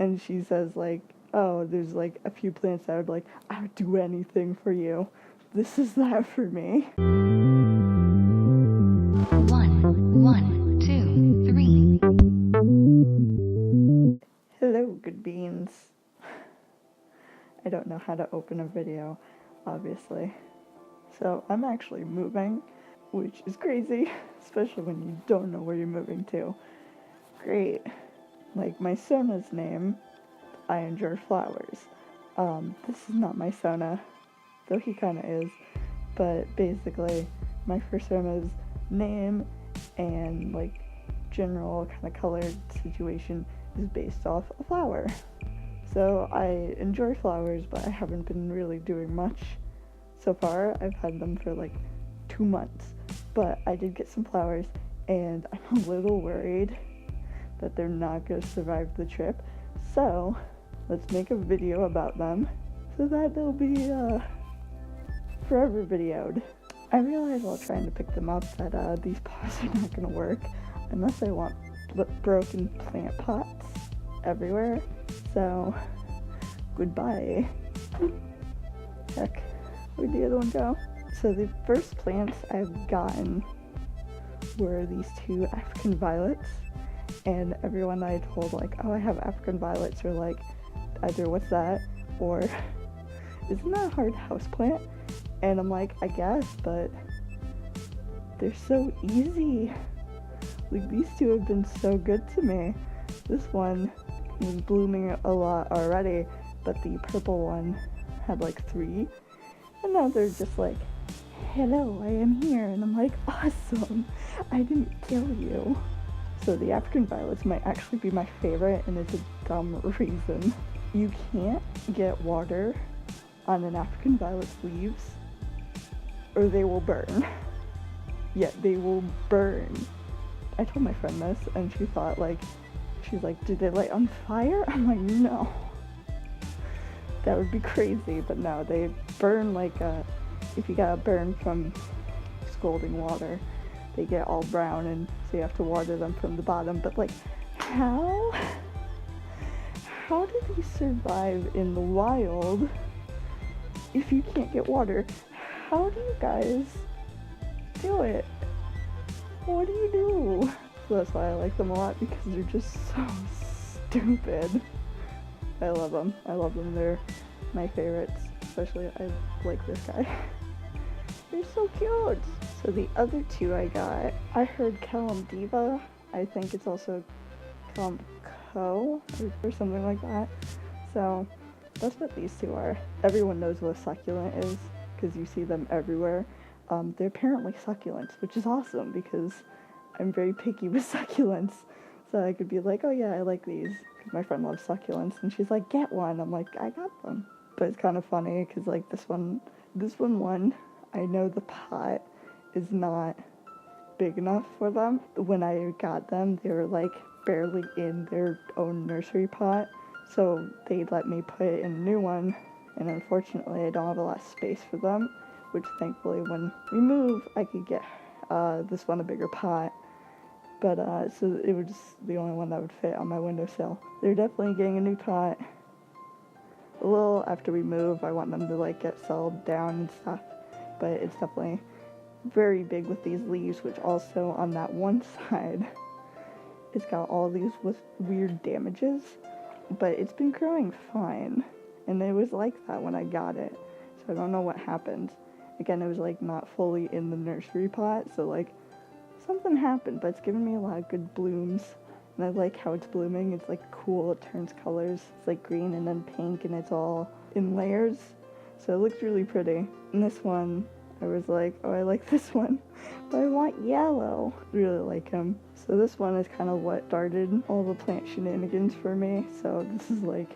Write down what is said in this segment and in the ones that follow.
And she says like, oh, there's like a few plants that I would do anything for you. This is that for me. 1, 2, 3. Hello, good beans. I don't know how to open a video, obviously. So I'm actually moving, which is crazy, especially when you don't know where you're moving to. Great. Like my Sona's name, I enjoy flowers. This is not my Sona, though he kind of is. But basically, my Sona's name and like general kind of colored situation is based off a flower. So I enjoy flowers, but I haven't been really doing much so far. I've had them for like 2 months, but I did get some flowers, and I'm a little worried that they're not going to survive the trip. So let's make a video about them so that they'll be forever videoed. I realize while trying to pick them up that these pots are not going to work unless I want broken plant pots everywhere. So goodbye. Heck, where'd the other one go? So the first plants I've gotten were these 2 African violets, and everyone I told like, oh, I have African violets, or like either what's that or isn't that a hard houseplant? And I'm like, I guess, but they're so easy. Like these 2 have been so good to me. This one is blooming a lot already, but the purple one had like 3, and now they're just like, hello, I am here, and I'm like, awesome, I didn't kill you. So the African violets might actually be my favorite, and it's a dumb reason. You can't get water on an African violet's leaves, or they will burn. Yeah, they will burn. I told my friend this, and she thought like, she's like, did they light on fire? I'm like, no. That would be crazy, but no, they burn like if you got a burn from scalding water, they get all brown, and so you have to water them from the bottom. But like, how do they survive in the wild if you can't get water? How do you guys do it? What do you do? So that's why I like them a lot, because they're just so stupid. I love them. They're my favorites. Especially, I like this guy. They're so cute. So the other 2 I got, I heard Diva. I think it's also Co or something like that. So that's what these 2 are. Everyone knows what a succulent is because you see them everywhere. They're apparently succulents, which is awesome because I'm very picky with succulents. So I could be like, oh yeah, I like these. My friend loves succulents, and she's like, get one. I'm like, I got them. But it's kind of funny because like this one won. I know the pot is not big enough for them. When I got them, they were like barely in their own nursery pot, so they let me put it in a new one, and unfortunately I don't have a lot of space for them, which thankfully when we move I could get this one a bigger pot. But so it was just the only one that would fit on my windowsill. They're definitely getting a new pot a little after we move. I want them to like get settled down and stuff, but it's definitely very big with these leaves, which also on that one side it's got all these with weird damages, but it's been growing fine, and it was like that when I got it, so I don't know what happened. Again, it was like not fully in the nursery pot, so like something happened, but it's given me a lot of good blooms, and I like how it's blooming. It's like cool, it turns colors. It's like green and then pink, and it's all in layers, so it looks really pretty. And this one, I was like, oh, I like this one, but I want yellow. Really like him. So this one is kind of what started all the plant shenanigans for me. So this is like,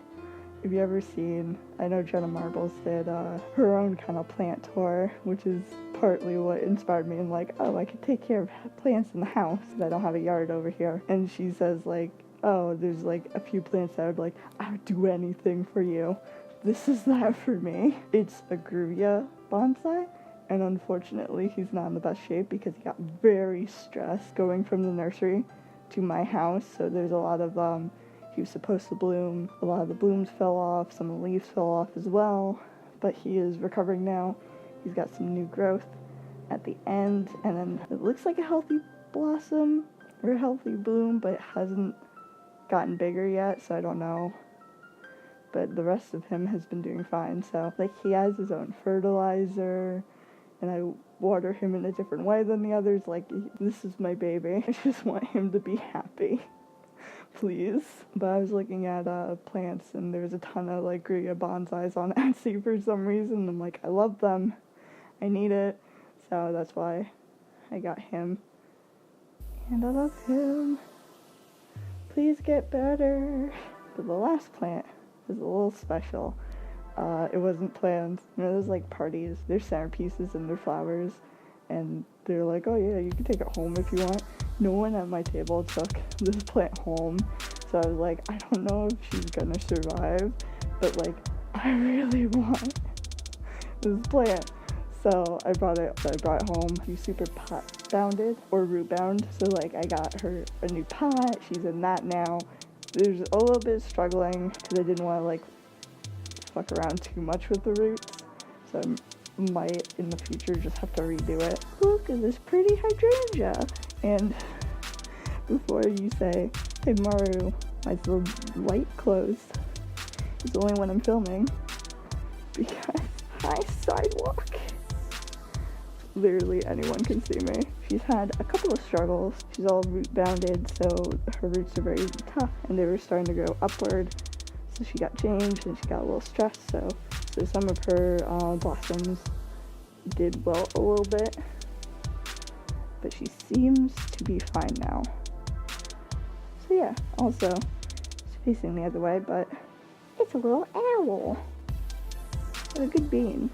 if you ever seen, I know Jenna Marbles did her own kind of plant tour, which is partly what inspired me, and like, oh, I could take care of plants in the house because I don't have a yard over here. And she says like, oh, there's like a few plants that I would do anything for you. This is that for me. It's a Gruvia bonsai, and unfortunately he's not in the best shape because he got very stressed going from the nursery to my house. So there's a lot of He was supposed to bloom. A lot of the blooms fell off, some of the leaves fell off as well, but he is recovering now. He's got some new growth at the end, and then it looks like a healthy blossom or a healthy bloom, but it hasn't gotten bigger yet, so I don't know. But the rest of him has been doing fine. So, like, he has his own fertilizer, and I water him in a different way than the others. Like, this is my baby. I just want him to be happy. Please. But I was looking at plants, and there's a ton of, like, Gruya bonsais on Etsy for some reason. I'm like, I love them. I need it. So that's why I got him. And I love him. Please get better. But the last plant is a little special. It wasn't planned. You know, there's like parties, there's centerpieces and their flowers, and they're like, oh yeah, you can take it home if you want. No one at my table took this plant home, so I was like, I don't know if she's gonna survive, but like, I really want this plant. So I brought it home. She's super pot bounded or root bound, so like I got her a new pot. She's in that now. There's a little bit of struggling because I didn't want to like fuck around too much with the roots, so I might in the future just have to redo it. Look at this pretty hydrangea. And before you say, hey Maru, my light closed, it's only when I'm filming, because hi sidewalk, literally anyone can see me. She's had a couple of struggles. She's all root bounded, so her roots are very tough, and they were starting to grow upward. So she got changed, and she got a little stressed. So some of her blossoms did well a little bit, but she seems to be fine now. So yeah. Also, it's facing the other way, but it's a little owl. What a good bean.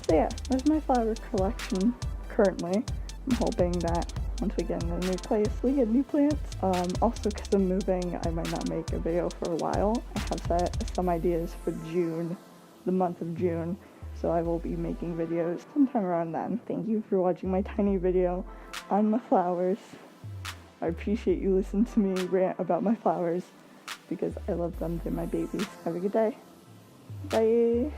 So yeah, that's my flower collection currently. I'm hoping that once we get in a new place, we get new plants. Also, because I'm moving, I might not make a video for a while. I have set some ideas for June, the month of June, so I will be making videos sometime around then. Thank you for watching my tiny video on my flowers. I appreciate you listening to me rant about my flowers, because I love them. They're my babies. Have a good day. Bye.